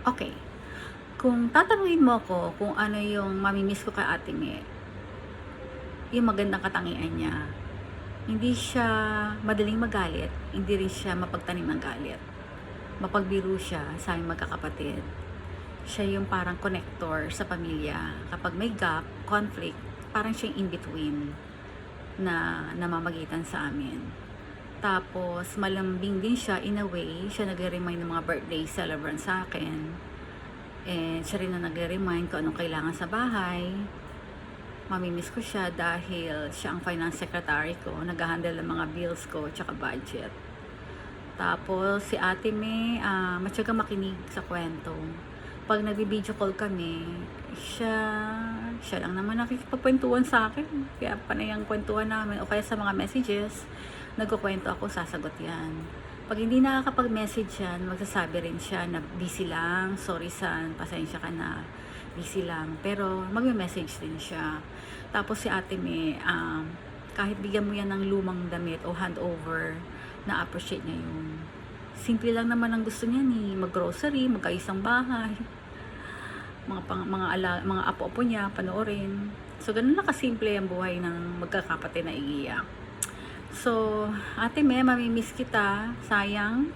Okay, kung tatanungin mo ako kung ano yung mami-miss ko kay Ate Me, yung magandang katangian niya. Hindi siya madaling magalit, hindi rin siya mapagtanim ng galit. Mapagbiro siya sa aming magkakapatid. Siya yung parang connector sa pamilya. Kapag may gap, conflict, parang siya yung in-between na namamagitan sa amin. Tapos, malambing din siya in a way. Siya nag-remind ng mga birthday celebrant sa akin. And siya rin na nag-remind kung anong kailangan sa bahay. Mamimiss ko siya dahil siya ang finance secretary ko. Nag-handle ng mga bills ko tsaka budget. Tapos, si Ate May, matyagang makinig sa kwento. Pag nag-video call kami, siya lang naman nakikipagkwentuhan sa akin. Kaya panay ang kwentuhan namin. O kaya sa mga messages, nagkukwento ako, sasagot yan. Pag hindi nakakapag-message yan, magsasabi rin siya na busy lang, sorry son, pasensya ka na, busy lang. Pero magme-message din siya. Tapos si Ate May, kahit bigyan mo yan ng lumang damit o handover, na-appreciate niya yun. Simple lang naman ang gusto niya ni mag-grocery, magkaisang bahay, mga apo-apo niya, panoorin. So, ganun na kasimple ang buhay ng magkakapatid na iiyak. So, Ate May, mamimiss kita. Sayang,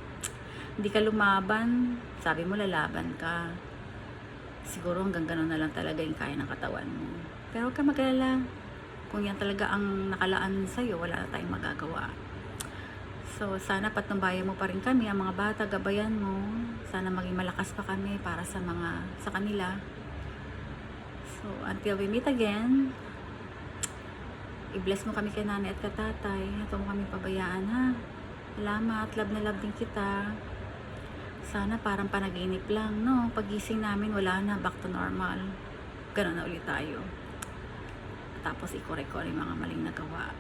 hindi ka lumaban. Sabi mo, lalaban ka. Siguro hanggang ganun na lang talaga yung kaya ng katawan mo. Pero huwag ka mag-alala. Kung yan talaga ang nakalaan sa'yo, wala na tayong magagawa. So, sana patnubayan mo pa rin kami, ang mga bata, gabayan mo. Sana maging malakas pa kami para sa kanila. So, until we meet again, i-bless mo kami kay nanay at katatay. Ito mo kami pabayaan, ha? Salamat, love na love din kita. Sana parang panaginip lang, no? Pagising namin, wala na, back to normal. Ganun na ulit tayo. Tapos i-correct ko yung mga maling nagawa.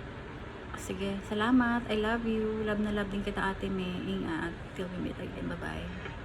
Sige, salamat. I love you. Love na love din kita, Ate May. Ingat. Till we meet again. Bye-bye.